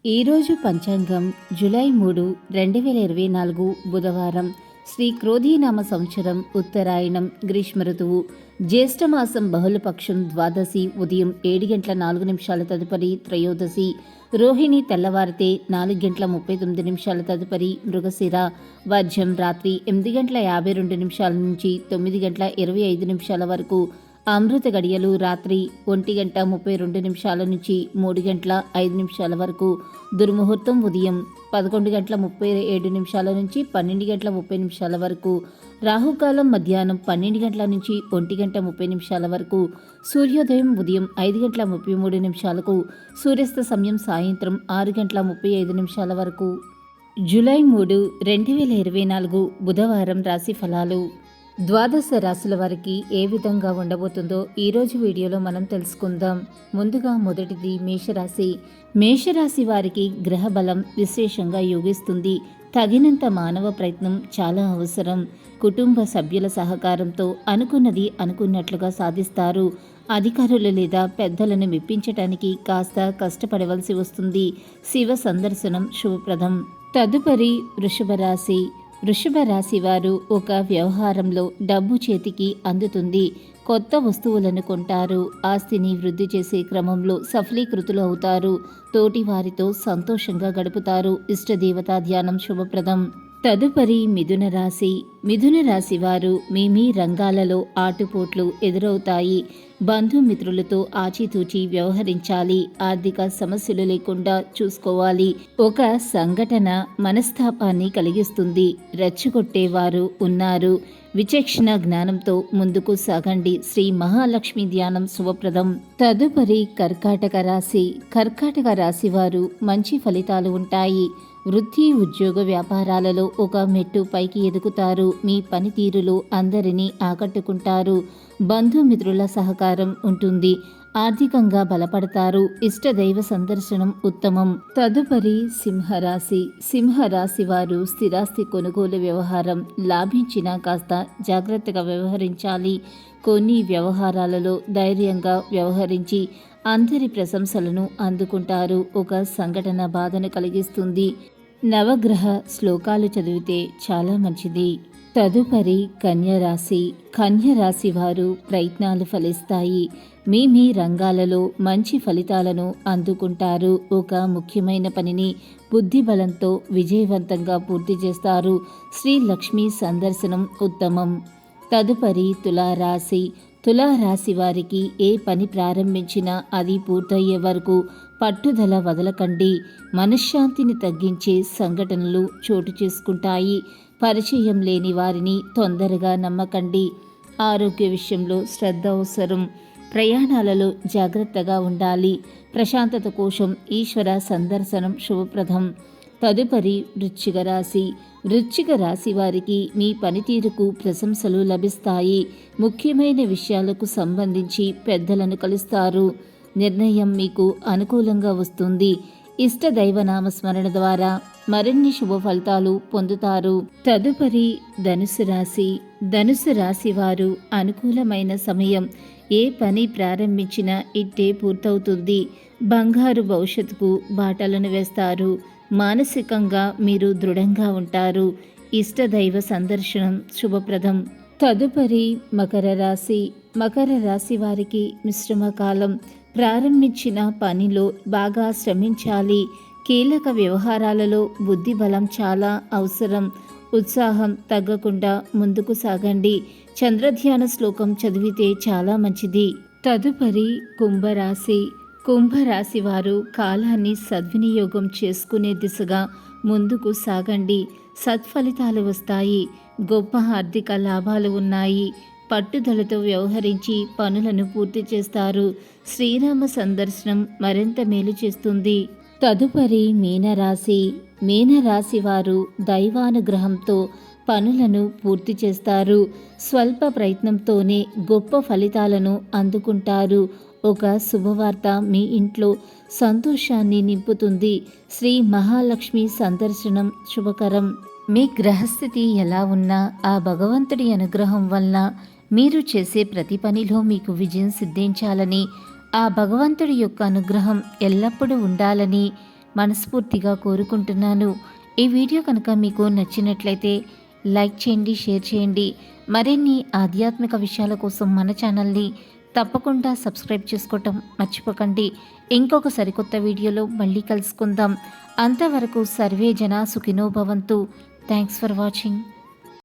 ఈరోజు పంచాంగం జూలై 3, 2024 బుధవారం. శ్రీ క్రోధీనామ సంవత్సరం ఉత్తరాయణం గ్రీష్మ ఋతువు జ్యేష్ఠమాసం బహుళపక్షం ద్వాదశి ఉదయం 7:04 తదుపరి త్రయోదశి రోహిణి తెల్లవారితే 4:39 తదుపరి మృగశిర వర్జం రాత్రి 8:52 నుంచి 9:25 వరకు అమృత గడియలు రాత్రి 1:32 నుంచి 3:05 వరకు దుర్ముహూర్తం ఉదయం 11:37 నుంచి 12:30 వరకు రాహుకాలం మధ్యాహ్నం 12 గంటల నుంచి 1:30 వరకు సూర్యోదయం ఉదయం 5:33 సూర్యాస్త సమయం సాయంత్రం 6:35 వరకు. జూలై 3, 2024 బుధవారం రాశి ఫలాలు. ద్వాదశ రాశుల వారికి ఏ విధంగా ఉండబోతుందో ఈరోజు వీడియోలో మనం తెలుసుకుందాం. ముందుగా మొదటిది మేషరాశి. మేషరాశి వారికి గ్రహ బలం విశేషంగా యోగిస్తుంది. తగినంత మానవ ప్రయత్నం చాలా అవసరం. కుటుంబ సభ్యుల సహకారంతో అనుకున్నది అనుకున్నట్లుగా సాధిస్తారు. అధికారులు లేదా పెద్దలను మెప్పించటానికి కాస్త కష్టపడవలసి వస్తుంది. శివ సందర్శనం శుభప్రదం. తదుపరి వృషభ రాశి. వృషభ రాశి వారు ఒక వ్యవహారంలో డబ్బు చేతికి అందుతుంది. కొత్త వస్తువులను కొంటారు. ఆస్తిని వృద్ధి చేసే క్రమంలో సఫలీకృతులు అవుతారు. తోటి వారితో సంతోషంగా గడుపుతారు. ఇష్టదేవతా ధ్యానం శుభప్రదం. తదుపరి మిథున రాశి. మిథున రాశి వారు మీ రంగాలలో ఆటుపోట్లు ఎదురవుతాయి. బంధుమిత్రులతో ఆచితూచి వ్యవహరించాలి. ఆర్థిక సమస్యలు లేకుండా చూసుకోవాలి. ఒక సంఘటన మనస్తాపాన్ని కలిగిస్తుంది. రెచ్చగొట్టేవారు ఉన్నారు. విచక్షణ జ్ఞానంతో ముందుకు సాగండి. శ్రీ మహాలక్ష్మి ధ్యానం శుభప్రదం. తదుపరి కర్కాటక రాశి. కర్కాటక రాశి వారు మంచి ఫలితాలు ఉంటాయి. వృత్తి ఉద్యోగ వ్యాపారాలలో ఒక మెట్టు పైకి ఎదుగుతారు. మీ పనితీరులో అందరినీ ఆకట్టుకుంటారు. బంధుమిత్రుల సహకారం ఉంటుంది. ఆర్థికంగా బలపడతారు. ఇష్టదైవ సందర్శనం ఉత్తమం. తదుపరి సింహరాశి. సింహరాశి వారు స్థిరాస్తి కొనుగోలు వ్యవహారం లాభించినా కాస్త జాగ్రత్తగా వ్యవహరించాలి. కొన్ని వ్యవహారాలలో ధైర్యంగా వ్యవహరించి అందరి ప్రశంసలను అందుకుంటారు. ఒక సంఘటన బాధను కలిగిస్తుంది. నవగ్రహ శ్లోకాలు చదివితే చాలా మంచిది. తదుపరి కన్యరాశి. కన్యరాశి వారు ప్రయత్నాలు ఫలిస్తాయి. మీ రంగాలలో మంచి ఫలితాలను అందుకుంటారు. ఒక ముఖ్యమైన పనిని బుద్ధిబలంతో విజయవంతంగా పూర్తి చేస్తారు. శ్రీ లక్ష్మీ సందర్శనం ఉత్తమం. తదుపరి తులారాశి. తులారాశి వారికి ఏ పని ప్రారంభించినా అది పూర్తయ్యే వరకు పట్టుదల వదలకండి. మనశ్శాంతిని తగ్గించే సంఘటనలు చోటు చేసుకుంటాయి. పరిచయం లేని వారిని తొందరగా నమ్మకండి. ఆరోగ్య విషయంలో శ్రద్ధ అవసరం. ప్రయాణాలలో జాగ్రత్తగా ఉండాలి. ప్రశాంతత కోసం ఈశ్వర సందర్శనం శుభప్రదం. తదుపరి వృశ్చిక రాశి. వృశ్చిక రాశి వారికి మీ పనితీరుకు ప్రశంసలు లభిస్తాయి. ముఖ్యమైన విషయాలకు సంబంధించి పెద్దలను కలుస్తారు. నిర్ణయం మీకు అనుకూలంగా వస్తుంది. ఇష్ట దైవనామస్మరణ ద్వారా మరిన్ని శుభ ఫలితాలు పొందుతారు. తదుపరి ధనుసు రాశి. ధనుసు రాశి వారు అనుకూలమైన సమయం. ఏ పని ప్రారంభించినా ఇట్టే పూర్తవుతుంది. బంగారు భవిష్యత్తుకు బాటలను వేస్తారు. మానసికంగా మీరు దృఢంగా ఉంటారు. ఇష్టదైవ సందర్శనం శుభప్రదం. తదుపరి మకర రాశి. మకర రాశి వారికి మిశ్రమ కాలం. ప్రారంభించిన పనిలో బాగా శ్రమించాలి. కీలక వ్యవహారాలలో బుద్ధి బలం చాలా అవసరం. ఉత్సాహం తగ్గకుండా ముందుకు సాగండి. చంద్రధ్యాన శ్లోకం చదివితే చాలా మంచిది. తదుపరి కుంభరాశి. కుంభరాశి వారు కాలాన్ని సద్వినియోగం చేసుకునే దిశగా ముందుకు సాగండి. సత్ఫలితాలు వస్తాయి. గొప్ప ఆర్థిక లాభాలు ఉన్నాయి. పట్టుదలతో వ్యవహరించి పనులను పూర్తి చేస్తారు. శ్రీరామ సందర్శనం మరింత మేలు చేస్తుంది. తదుపరి మీనరాశి. మీనరాశి వారు దైవానుగ్రహంతో పనులను పూర్తి చేస్తారు. స్వల్ప ప్రయత్నంతోనే గొప్ప ఫలితాలను అందుకుంటారు. ఒక శుభవార్త మీ ఇంట్లో సంతోషాన్ని నింపుతుంది. శ్రీ మహాలక్ష్మి సందర్శనం శుభకరం. మీ గ్రహస్థితి ఎలా ఉన్నా ఆ భగవంతుడి అనుగ్రహం వల్ల మీరు చేసే ప్రతి పనిలో మీకు విజయం సిద్ధించాలని, ఆ భగవంతుడి యొక్క అనుగ్రహం ఎల్లప్పుడూ ఉండాలని మనస్ఫూర్తిగా కోరుకుంటున్నాను. ఈ వీడియో కనుక మీకు నచ్చినట్లయితే లైక్ చేయండి, షేర్ చేయండి. మరిన్ని ఆధ్యాత్మిక విషయాల కోసం మన ఛానల్ని తప్పకుండా సబ్స్క్రైబ్ చేసుకోవటం మర్చిపోకండి. ఇంకొక సరికొత్త వీడియోలో మళ్ళీ కలుసుకుందాం. అంతవరకు సర్వే జన సుఖినో భవంతు. Thanks for watching.